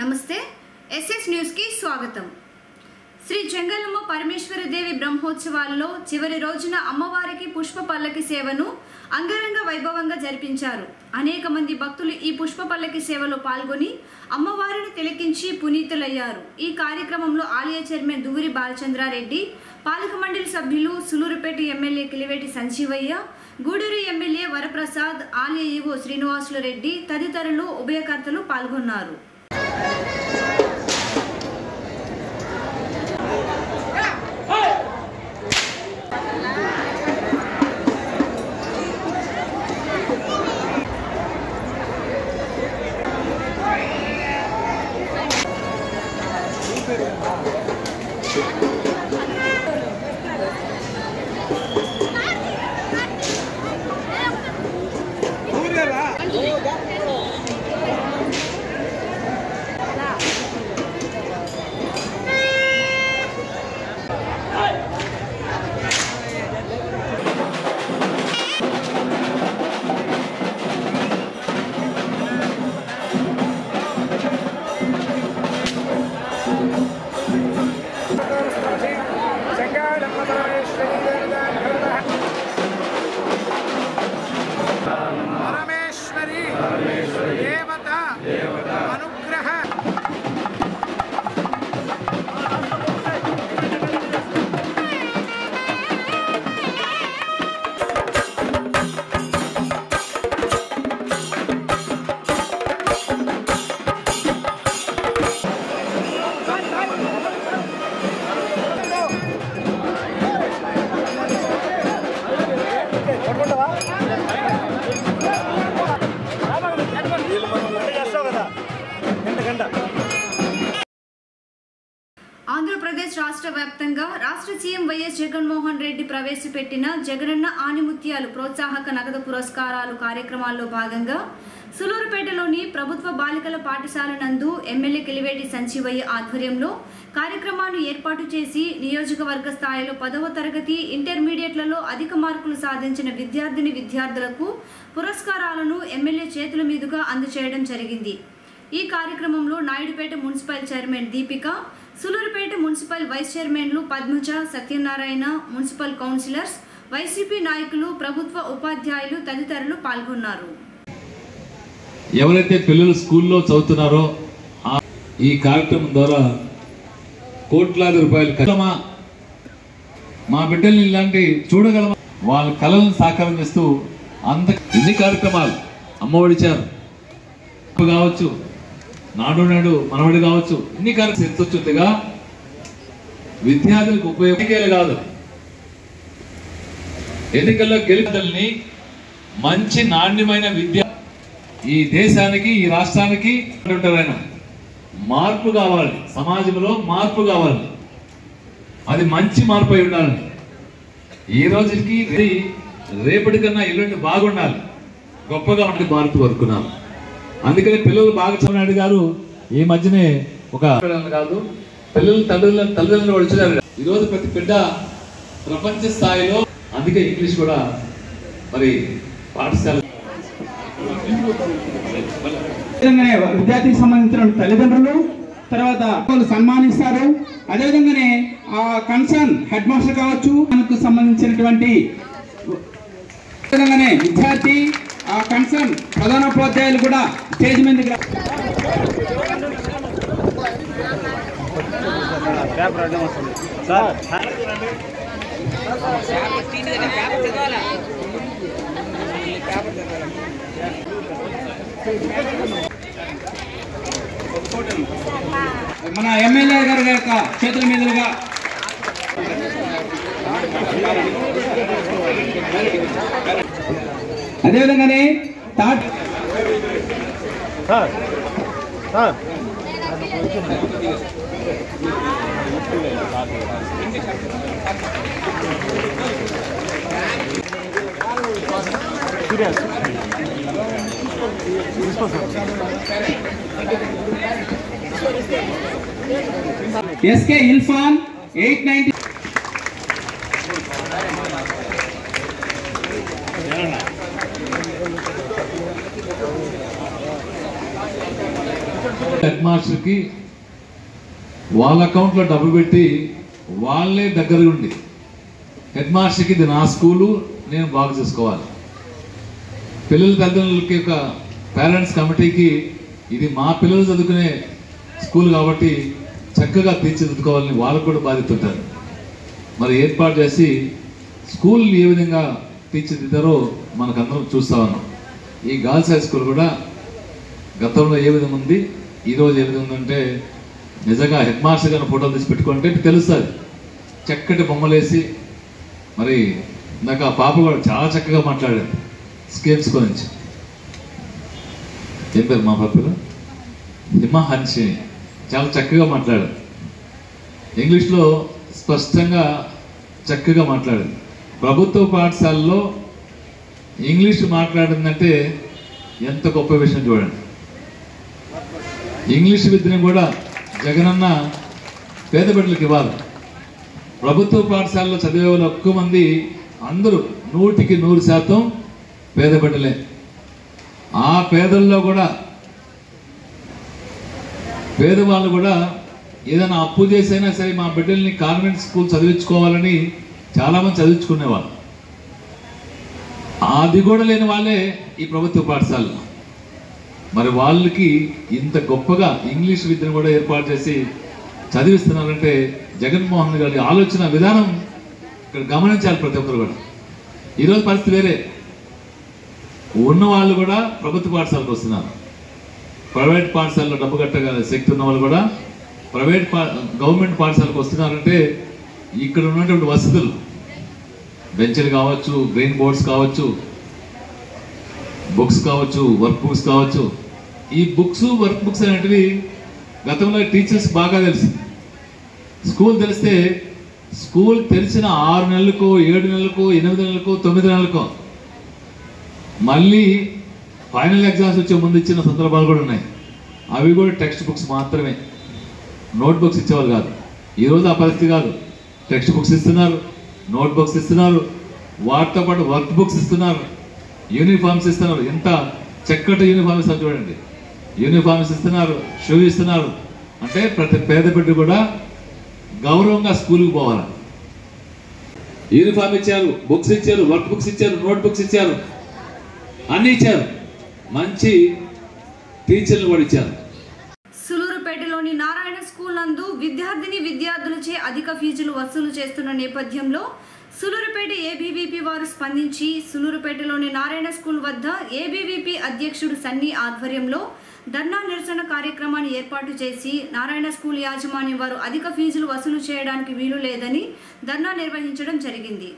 నమస్తే SS news కి స్వాగతం। శ్రీ చెంగలమ్మ పరమేశ్వర దేవి బ్రహ్మోత్సవాల్లో చివరి రోజున అమ్మవారికి పుష్ప పల్లకి సేవను అంగరంగ వైభవంగా జరిపించారు। అనేక మంది భక్తులు ఈ పుష్ప పల్లకి సేవలో పాల్గొని అమ్మవారిని తిలకించి పునీతులయ్యారు। ఈ కార్యక్రమంలో ఆలయ చైర్మన్ దువ్వూరి బాలచంద్రారెడ్డి, పాలక మండలి సభ్యులు సులూరుపేట ఎమ్మెల్యే కిలివేటి సంజీవయ్య, గూడూరు ఎమ్మెల్యే వరప్రసాద్, ఆలయ ఈవో శ్రీనివాసులు రెడ్డి తదితరులు ఉభయకర్తలు పాల్గొన్నారు। ఆంధ్రప్రదేశ్ రాష్ట్ర వ్యాప్తంగా రాష్ట్ర సీఎం వైఎస్ జగన్మోహన్ రెడ్డి ప్రవేశపెట్టిన జగనన్న ఆణిముత్యాలు ప్రోత్సాహక నగదు పురస్కారాలు కార్యక్రమాల్లో భాగంగా సులూరుపేటలోని ప్రభుత్వ బాలికల పాఠశాల నందు ఎమ్మెల్యే కిలివేటి సంజీవయ్య ఆధ్వర్యంలో కార్యక్రమాన్ని ఏర్పాటు చేసి నియోజకవర్గ స్థాయిలో 10వ తరగతి ఇంటర్మీడియట్లలో అధిక మార్కులు సాధించిన విద్యార్థులకు పురస్కారాలను ఎమ్మెల్యే చేతుల మీదుగా అందజేయడం జరిగింది। ఈ కార్యక్రమంలో Naidupeta municipal chairman Deepika, Sullurpeta municipal vice చైర్మన్లు పద్మజ, సత్యనారాయణ, మున్సిపల్ కౌన్సిలర్స్, వైసీపీ నాయకులు, ప్రభుత్వ ఉపాధ్యాయులు తదితరులు పాల్గొన్నారు। ఎవరైతే పిల్లలు స్కూల్లో చదువుతున్నారో ఈ కార్యక్రమం ద్వారా కోట్లాది రూపాయలు మా బిడ్డల్ని ఇలాంటి చూడగలమా, వాళ్ళ కళలను సాకారం చేస్తూ ఎన్ని కార్యక్రమాలు అమ్మఒడిచారు కావచ్చు, నాడు నాడు మనవడి కావచ్చు, ఇన్ని కార్యక్రమాలు ఎంతొచ్చుగా విద్యార్థులకు ఉపయోగం కాదు, ఎన్నికల్లో గెలిపి మంచి నాణ్యమైన విద్య ఈ దేశానికి ఈ రాష్ట్రానికి ఉంటారైనా మార్పు కావాలి, సమాజంలో మార్పు కావాలి, అది మంచి మార్పు అయి ఉండాలి। ఈ రోజుకి రేపటి కన్నా ఎల్లుండి బాగుండాలి, గొప్పగా ఉండి మార్పు కోరుకున్నాను। అందుకని పిల్లలు బాగా చదివినాడు గారు ఈ మధ్యనే ఒక కాదు పిల్లలు తల్లిదండ్రులు వచ్చారు ఈరోజు ప్రతి బిడ్డ ప్రపంచ స్థాయిలో, అందుకే ఇంగ్లీష్ కూడా మరి పాఠశాల విద్యార్థికి సంబంధించిన తల్లిదండ్రులు తర్వాత వాళ్ళు సన్మానిస్తారు। అదేవిధంగానే ఆ కన్సర్న్ హెడ్ మాస్టర్ కావచ్చు, మనకు సంబంధించినటువంటి విధంగానే విద్యార్థి ఆ కన్సర్న్ ప్రధానోపాధ్యాయులు కూడా స్టేజ్ మీదకి మన ఎమ్మెల్యే గారి యొక్క చేతుల మీదుగా అదేవిధంగానే ఎస్కే ఇల్ఫాన్ 890 10 హెడ్ మాస్టర్కి వాళ్ళ అకౌంట్లో డబ్బులు పెట్టి వాళ్ళే దగ్గర ఉండి హెడ్ మాస్టర్కి ఇది నా స్కూలు, నేను బాగు చేసుకోవాలి. పిల్లల తల్లిదండ్రులకి ఒక పేరెంట్స్ కమిటీకి ఇది మా పిల్లలు చదువుకునే స్కూల్ కాబట్టి చక్కగా తీర్చిదిద్దుకోవాలని వాళ్ళకు కూడా బాధ్యత ఉంటారు. మరి ఏర్పాటు చేసి స్కూల్ ఏ విధంగా తీర్చిదిద్దారో మనకందరం చూస్తా ఉన్నాం. ఈ గర్ల్స్ హై స్కూల్ కూడా గతంలో ఏ విధంగా ఉంది, ఈరోజు ఏ విధంగా ఉందంటే నిజంగా హెడ్ మాస్టర్ గారిని ఫోటోలు తీసి పెట్టుకుంటే తెలుస్తుంది. చక్కటి బొమ్మలేసి మరి ఇందాక ఆ పాప కూడా చాలా చక్కగా మాట్లాడారు స్కీమ్స్ గురించి. ఏం పేరు మా పాపలు? హిమహన్షి. చాలా చక్కగా మాట్లాడారు, ఇంగ్లీష్లో స్పష్టంగా చక్కగా మాట్లాడారు. ప్రభుత్వ పాఠశాలలో ఇంగ్లీష్ మాట్లాడిందంటే ఎంత గొప్ప విషయం చూడండి. ఇంగ్లీష్ విద్యను కూడా జగనన్న పేద బిడ్డలకు ఇవ్వాలి. ప్రభుత్వ పాఠశాలలో చదివే వాళ్ళు ఎక్కువ మంది, అందరూ 100% పేద బిడ్డలే. ఆ పేదల్లో కూడా పేదవాళ్ళు కూడా ఏదైనా అప్పు చేసైనా సరే మా బిడ్డల్ని కాన్వెంట్ స్కూల్ చదివించుకోవాలని చాలామంది చదివించుకునేవాళ్ళు. అది కూడా లేని వాళ్ళే ఈ ప్రభుత్వ పాఠశాలలో. మరి వాళ్ళకి ఇంత గొప్పగా ఇంగ్లీష్ విద్యను కూడా ఏర్పాటు చేసి చదివిస్తున్నారంటే జగన్మోహన్ గారి ఆలోచన విధానం ఇక్కడ గమనించాలి ప్రతి ఒక్కరు కూడా. ఈరోజు పరిస్థితి వేరే, ఉన్న వాళ్ళు కూడా ప్రభుత్వ పాఠశాలకు వస్తున్నారు. ప్రైవేట్ పాఠశాలలో డబ్బు కట్టగల శక్తి ఉన్న వాళ్ళు కూడా గవర్నమెంట్ పాఠశాలకు వస్తున్నారంటే ఇక్కడ ఉన్నటువంటి వసతులు, బెంచ్లు కావచ్చు, గ్రీన్ బోర్డ్స్ కావచ్చు, బుక్స్ కావచ్చు, వర్క్ బుక్స్ కావచ్చు. ఈ బుక్స్ వర్క్ బుక్స్ అనేటివి గతంలో టీచర్స్ బాగా తెలుసు. స్కూల్ తెలిస్తే స్కూల్ తెరిచిన 6 నెలలకో 7 నెలలకో 8 నెలలకో 9 నెలలకో మళ్ళీ ఫైనల్ ఎగ్జామ్స్ వచ్చే ముందు ఇచ్చిన సందర్భాలు కూడా ఉన్నాయి. అవి కూడా టెక్స్ట్ బుక్స్ మాత్రమే, నోట్ బుక్స్ ఇచ్చేవాళ్ళు కాదు. ఈరోజు ఆ పరిస్థితి కాదు. టెక్స్ట్ బుక్స్ ఇస్తున్నారు, నోట్ బుక్స్ ఇస్తున్నారు, వాటితో పాటు వర్క్ బుక్స్ ఇస్తున్నారు, యూనిఫామ్స్ ఇస్తున్నారు. ఎంత చక్కటి యూనిఫామ్ ఇస్తారు చూడండి. యూనిఫామ్స్ ఇస్తున్నారు, షూ ఇస్తున్నారు. అంటే ప్రతి పేద బిడ్డ కూడా గౌరవంగా స్కూల్కి పోవాలి. యూనిఫామ్ ఇచ్చారు, బుక్స్ ఇచ్చారు, వర్క్ బుక్స్ ఇచ్చారు, నోట్ బుక్స్ ఇచ్చారు, అన్ని ఇచ్చారు. మంచి టీచర్లు కూడా ఇచ్చారు. సులూరుపేటలోని నారాయణ స్కూల్ నందు విద్యార్థులచే అధిక ఫీజులు వసూలు చేస్తున్న నేపథ్యంలో సులూరుపేట ఏబీవీపీ వారు స్పందించి సులూరుపేటలోని నారాయణ స్కూల్ వద్ద ఏబీవీపీ అధ్యక్షుడు సన్నీ ఆధ్వర్యంలో ధర్నా నిరసన కార్యక్రమాన్ని ఏర్పాటు చేసి నారాయణ స్కూల్ యాజమాన్యం వారు అధిక ఫీజులు వసూలు చేయడానికి వీలు లేదని ధర్నా నిర్వహించడం జరిగింది.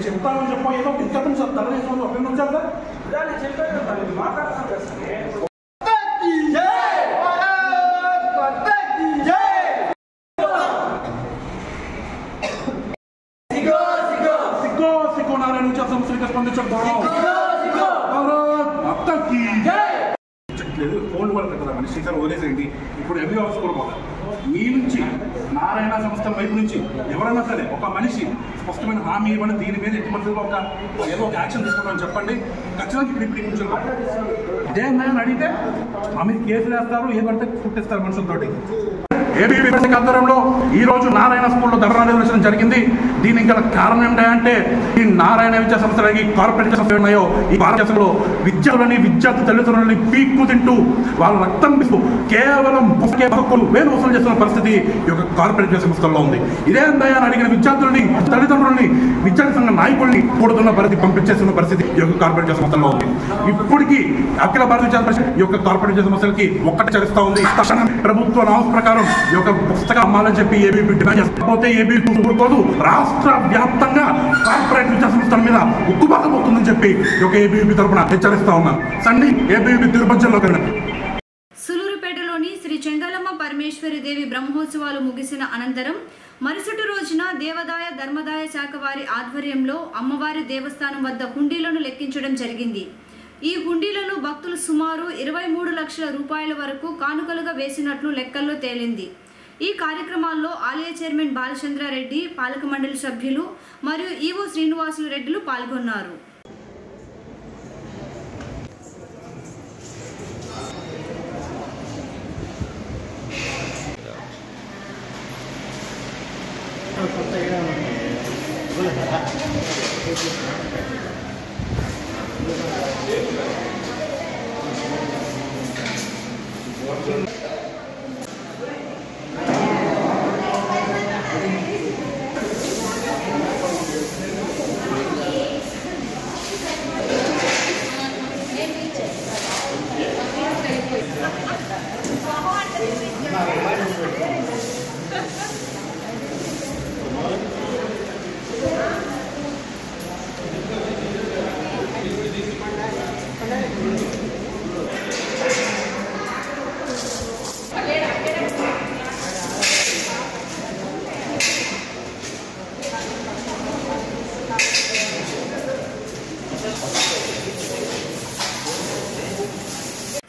చెప్తామని చెప్ప ఏదో డిస్టర్బెన్స్ ఫోన్ కూడా కదా మనిషి వదిలేసేయండి. ఇప్పుడు ఎంబీ ఆఫీస్ కూడా పోతారు. మీ నుంచి నారాయణ సంస్థల వైపు నుంచి ఎవరైనా సరే ఒక మనిషి స్పష్టమైన హామీ ఇవ్వండి, దీని మీద ఎటువంటి ఏదో ఒక యాక్షన్ తీసుకుంటామని చెప్పండి. ఖచ్చితంగా ఇప్పుడు కూర్చొని అదే అడిగితే ఆమె కేసులు వేస్తారు, ఏమంటే పుట్టిస్తారు మనుషులతోటి. ఏబీవీ ఆధ్వర్యంలో ఈ రోజు నారాయణ స్కూల్లో ధర్నా నిర్వహించడం జరిగింది. దీనికి గల కారణం ఏంటంటే ఈ నారాయణ విద్యా సంస్థలకి కార్పొరేట్ సంస్థలు ఉన్నాయో ఈ భారతదేశంలో విద్యార్థులని విద్యార్థి తల్లిదండ్రులని పీక్కు తింటూ వాళ్ళ రక్తం ఇస్తూ కేవలం వేలు వసూలు చేస్తున్న పరిస్థితి ఈ యొక్క కార్పొరేట్ విద్యా సంస్థల్లో ఉంది. ఇదే అని అడిగిన విద్యార్థులని తల్లిదండ్రులని విద్యార్థి సంఘ నాయకుల్ని కూడుతున్న పరిస్థితి పంపించేస్తున్న పరిస్థితి ఈ యొక్క కార్పొరేట్ విద్యా సంస్థల్లో ఉంది. ఇప్పటికీ అఖిల భారత విద్యా పరిషత్ ఈ యొక్క కార్పొరేట్ విద్యా సంస్థలకి ఒక్కటి చరిస్తా ఉంది. ప్రభుత్వ నామ్స్ ప్రకారం ఈ యొక్క పుస్తకం అమ్మాలని చెప్పి ఏబీవీ డిమాండ్ చేస్తే ఏబీవీ ఊరుకోదు. రాష్ట్ర వ్యాప్తంగా కార్పొరేట్ విద్యా సంస్థల మీద ఉక్కుబాకపోతుందని చెప్పి ఈ యొక్క ఏబీవీ తరఫున హెచ్చరిస్తా ఉన్నాం. సండి ఏబీవీ తిరుపతిలో సూలూరుపేటలోని శ్రీ చెంగలమ్మ పరమేశ్వరి దేవి బ్రహ్మోత్సవాలు ముగిసిన అనంతరం మరుసటి రోజున దేవాదాయ ధర్మదాయ శాఖ వారి ఆధ్వర్యంలో అమ్మవారి దేవస్థానం వద్ద హుండీలను లెక్కించడం జరిగింది. ఈ హుండీలను భక్తులు సుమారు 23 లక్షల రూపాయల వరకు కానుకలుగా వేసినట్లు లెక్కల్లో తేలింది. ఈ కార్యక్రమాల్లో ఆలయ చైర్మన్ బాలచంద్రారెడ్డి, పాలక మండలి సభ్యులు మరియు ఈవో శ్రీనివాసులు రెడ్డిలు పాల్గొన్నారు.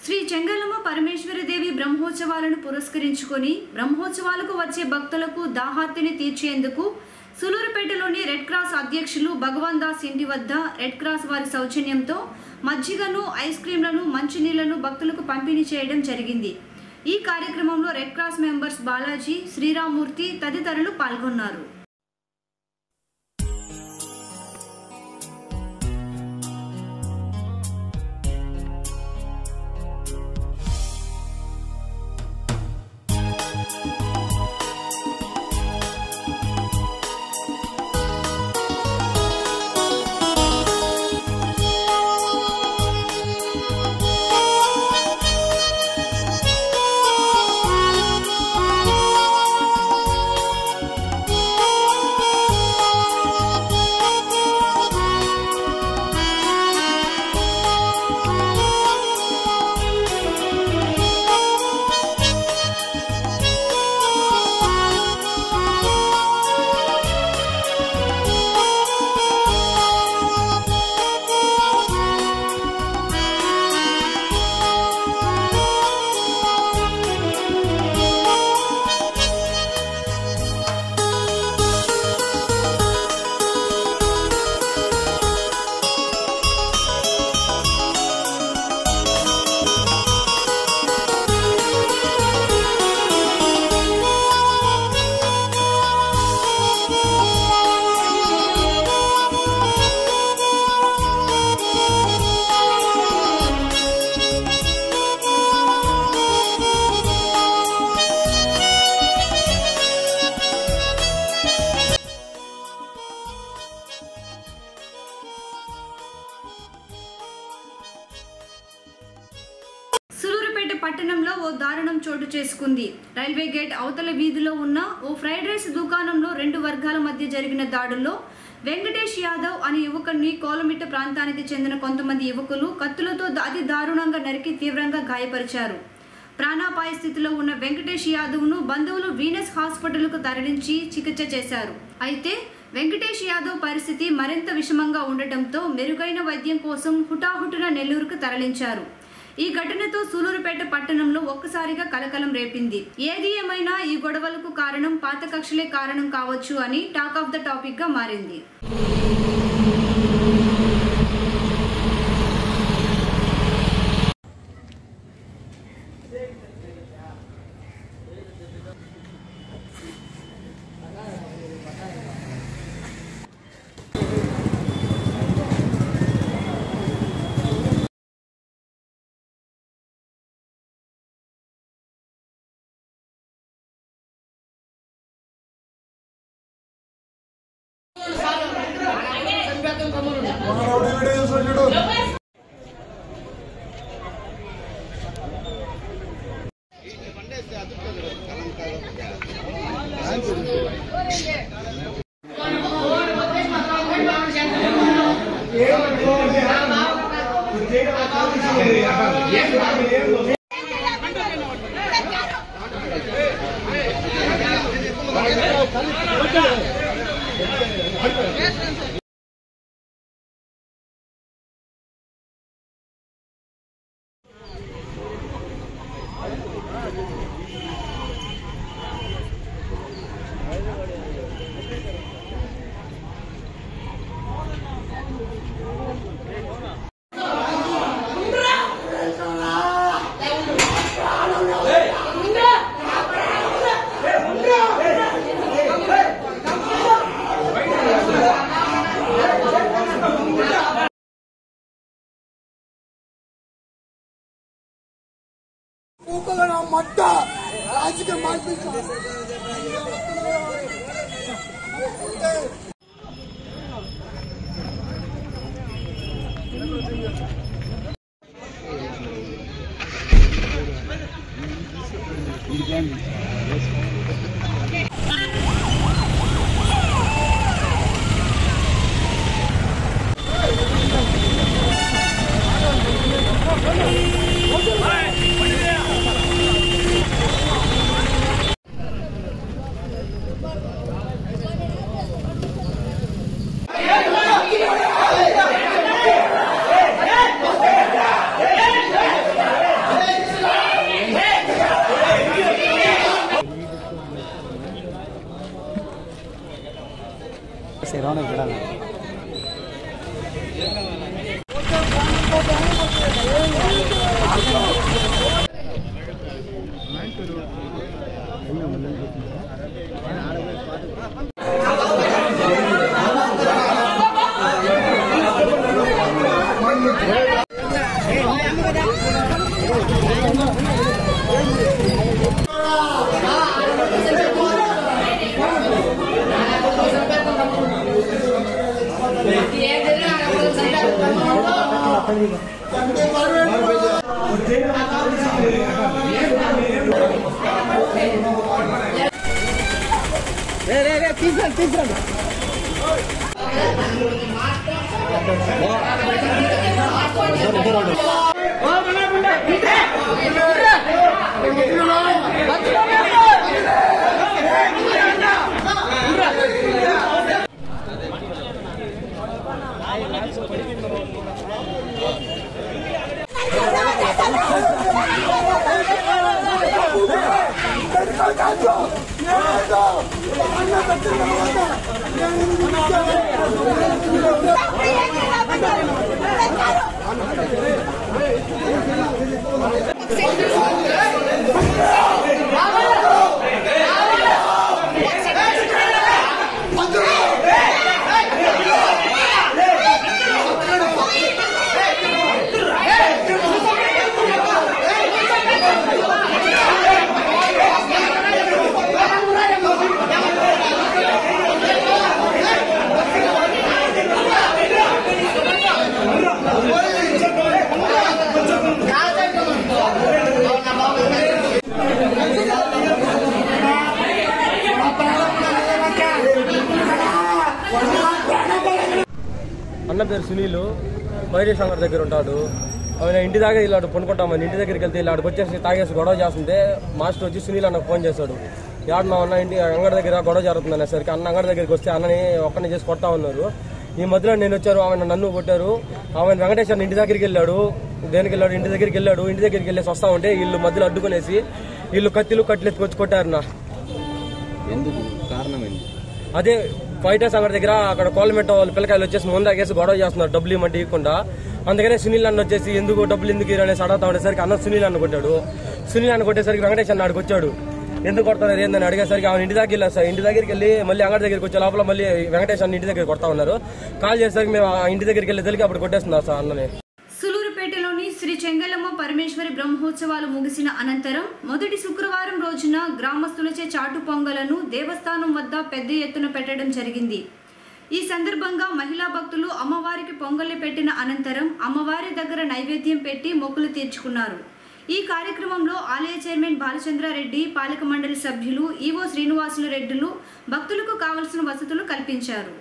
శ్రీ చెంగలమ్మ పరమేశ్వరి దేవి బ్రహ్మోత్సవాలను పురస్కరించుకొని బ్రహ్మోత్సవాలకు వచ్చే భక్తులకు దాహార్తిని తీర్చేందుకు సూలూరుపేటలోని రెడ్ క్రాస్ అధ్యక్షులు భగవాన్ దాస్ ఇంటి వద్ద రెడ్ క్రాస్ వారి సౌజన్యంతో మజ్జిగను, ఐస్ క్రీంలను, మంచినీళ్లను భక్తులకు పంపిణీ చేయడం జరిగింది. ఈ కార్యక్రమంలో red cross members Balaji, Sriramurthy తదితరులు పాల్గొన్నారు. పట్టణంలో ఓ దారుణం చోటు చేసుకుంది. రైల్వే గేట్ అవతల వీధిలో ఉన్న ఓ ఫ్రైడ్ రైస్ దుకాణంలో 2 వర్గాల మధ్య జరిగిన దాడుల్లో వెంకటేష్ యాదవ్ అనే యువకుడిని కోలమిట్ట ప్రాంతానికి చెందిన కొంతమంది యువకులు కత్తులతో అతి దారుణంగా నరికి తీవ్రంగా గాయపరిచారు. ప్రాణాపాయ స్థితిలో ఉన్న వెంకటేష్ యాదవ్ను బంధువులు వీనస్ హాస్పిటల్కు తరలించి చికిత్స చేశారు. అయితే వెంకటేష్ యాదవ్ పరిస్థితి మరింత విషమంగా ఉండటంతో మెరుగైన వైద్యం కోసం హుటాహుటిన నెల్లూరుకు తరలించారు. ఈ ఘటనతో సూలూరుపేట పట్టణంలో ఒక్కసారిగా కలకలం రేపింది. ఏది ఏమైనా ఈ గొడవలకు కారణం పాత కక్షలే కారణం కావచ్చు అని టాక్ ఆఫ్ ద టాపిక్ గా మారింది. రాజకీయ మార్పిస్తాం. అన్న పేరు సునీలు, వైరేష్ అంగర్ దగ్గర ఉంటాడు. ఆయన ఇంటి దాకా ఇలాడు పనుకుంటామని ఇంటి దగ్గరికి వెళ్తే ఇలాడికి వచ్చేసి తాగేసి గొడవ చేస్తుంటే మాస్టర్ వచ్చి సునీల్ అన్నకు ఫోన్ చేశాడు. యాడన్నా అన్న ఇంటి అంగడి దగ్గర గొడవ జరుగుతుంది అనేసరికి అన్న అంగడి దగ్గరికి వస్తే అన్నని ఒక్కరిని చేసి కొడతా ఉన్నారు. ఈ మధ్యలో నేను వచ్చారు, ఆమె నన్ను కొట్టారు. ఆమె వెంకటేశ్వర ఇంటి దగ్గరికి వెళ్ళాడు. దేనికి వెళ్ళాడు? ఇంటి దగ్గరికి వెళ్ళాడు. ఇంటి దగ్గరికి వెళ్ళేసి వస్తా ఉంటే వీళ్ళు మధ్యలో అడ్డుకునేసి వీళ్ళు కత్తిలు కట్లెత్తి వచ్చి కొట్టారు. ఎందుకు కారణం ఏంటి? అదే ఫైటర్స్ అంగడి దగ్గర అక్కడ కోలమెట్ట వాళ్ళు పిల్లకాయలు వచ్చేసి ముందాకేసి గొడవ చేస్తున్నారు, డబ్బులు ఇవ్వమంటే ఇవ్వకుండా. అందుకనే సునీల్ అన్న వచ్చేసి ఎందుకు డబ్బులు ఎందుకు ఇరనేసి అడగతా ఉండేసరికి అన్న సునీల్ అన్న కొట్టాడు. సునీల్ అన్న కొట్టేసరికి వెంకటేష్ అన్న ఆడికి వచ్చాడు. ఎందుకు కొడతారు ఏందని అడిగేసరికి ఆమె ఇంటి దగ్గరికి వెళ్ళారు సార్. ఇంటి దగ్గరికి వెళ్ళి మళ్ళీ అంగడి దగ్గరికి వచ్చే లోపల మళ్ళీ వెంకటేష్ అన్న ఇంటి దగ్గర కొడతా ఉన్నారు. కాల్ చేసేసరికి మేము ఇంటి దగ్గరికి వెళ్ళి తెలికి అప్పుడు కొట్టేస్తున్నారు సార్ అన్నని. సూలూరుపేటలోని శ్రీ చెంగలమ్మ పరమేశ్వరి బ్రహ్మోత్సవాలు ముగిసిన అనంతరం మొదటి శుక్రవారం రోజున గ్రామస్తులచే చాటు పొంగలను దేవస్థానం వద్ద పెద్ద ఎత్తున పెట్టడం జరిగింది. ఈ సందర్భంగా మహిళా భక్తులు అమ్మ పొంగలి పెట్టిన అనంతరం అమ్మవారి దగ్గర నైవేద్యం పెట్టి మొక్కులు తీర్చుకున్నారు. ఈ కార్యక్రమంలో ఆలయ చైర్మన్ బాలచంద్రారెడ్డి, పాలక మండలి సభ్యులు, ఈవో శ్రీనివాసులు రెడ్డిలు భక్తులకు కావలసిన వసతులు కల్పించారు.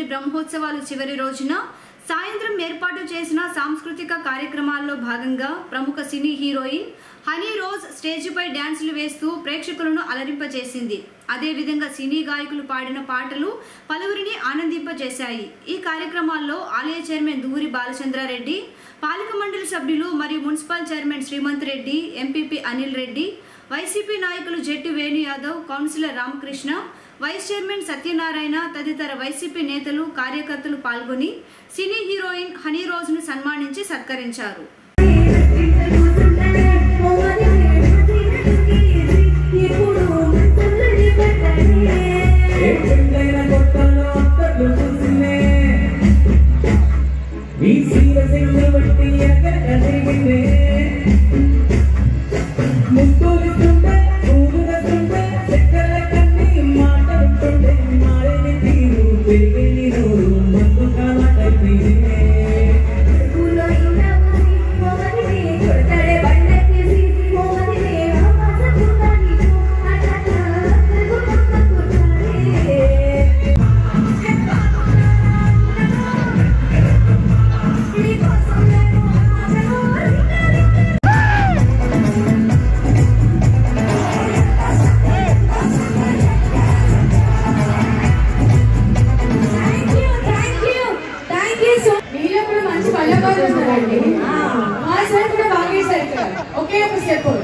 బ్రహ్మోత్సవాలు చివరి రోజున సాయంత్రం ఏర్పాటు చేసిన సాంస్కృతిక కార్యక్రమాల్లో భాగంగా ప్రముఖ సినీ హీరోయిన్ హనీ రోజ్ స్టేజిపై డ్యాన్సులు వేస్తూ ప్రేక్షకులను అలరింపజేసింది. అదేవిధంగా సినీ గాయకులు పాడిన పాటలు పలువురిని ఆనందింపజేశాయి. ఈ కార్యక్రమాల్లో ఆలయ చైర్మన్ దూరి బాలచంద్రారెడ్డి, పాలక మండలి సభ్యులు మరియు municipal chairman Srimanth Reddy, MPP Anil Reddy, YCP నాయకులు Jetti Venu Yadav, councillor Ramakrishna, vice chairman Satyanarayana తదితర వైసీపీ నేతలు, కార్యకర్తలు పాల్గొని సినీ హీరోయిన్ హనీ రోజును సన్మానించి సత్కరించారు.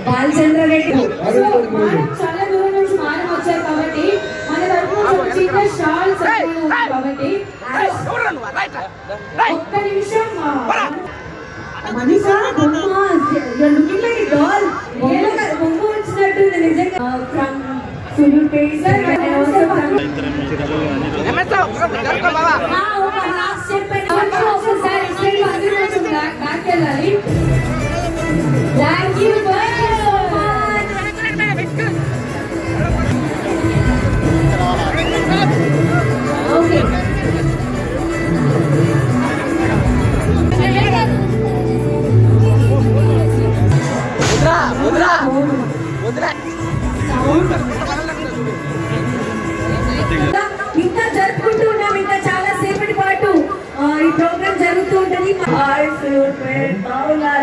బాలచంద్రారెడ్డి చాలా దూరం నుంచి మానం వచ్చారు కాబట్టి మన తరఫున చిన్న షాల్ కాబట్టి ఒక్క నిమిషం మనీషా లుకింగ్ లైక్ డాల్ బొమ్మ వచ్చినట్టు నిజంగా ఫ్రమ్ సులుపేట్ సార్ అండ్ ఆల్సో ఒక లాస్ట్ స్టెప్ ఒకసారి స్టేజ్ అందరూ కొంచెం బ్యాక్ వెళ్ళాలి. Thank you very so much. Okay. Mudra. Super Paula.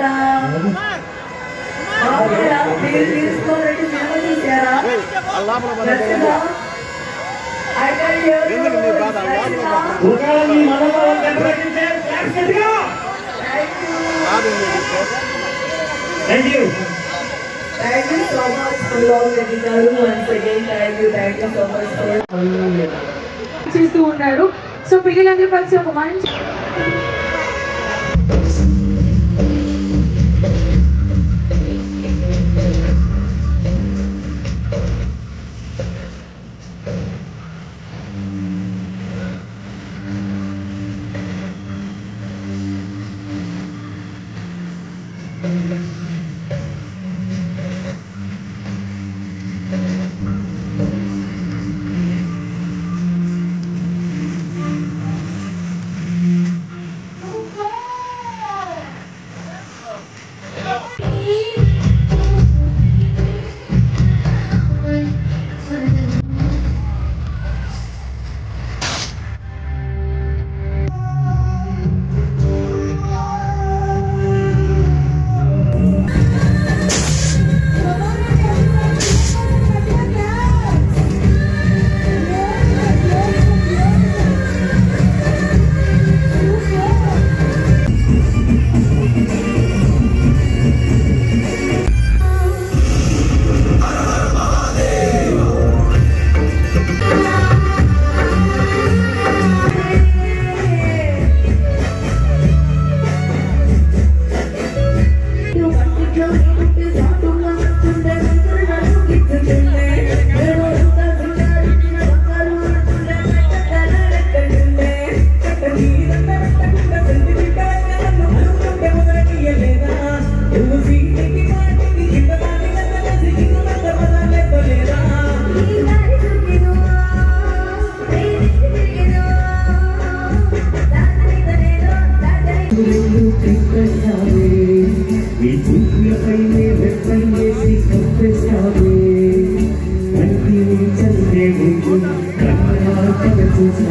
Paula, please go to the Sarah. I can hear you. Thank you. Thank you so much for loving Garu once again. Thank you so much for చేస్తూ ఉన్నారు. So పిల్లలందరూ కలిసి ఒక మంచి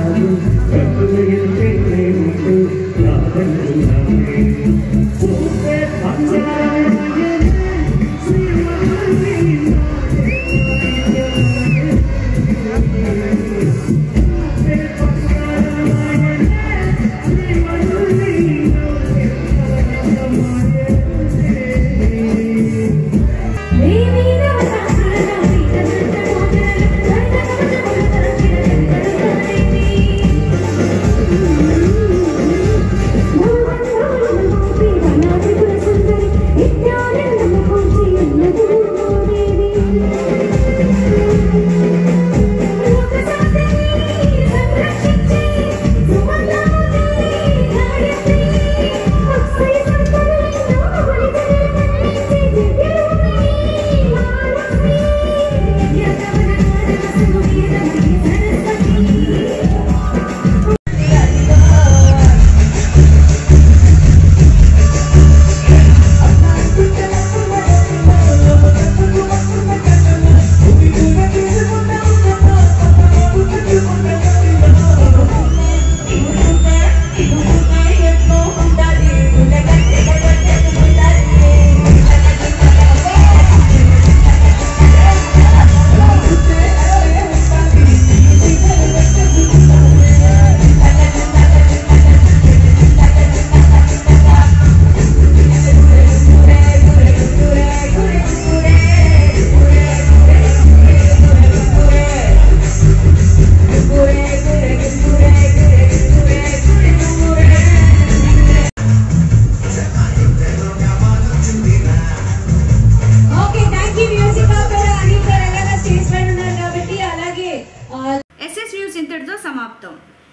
Thank you.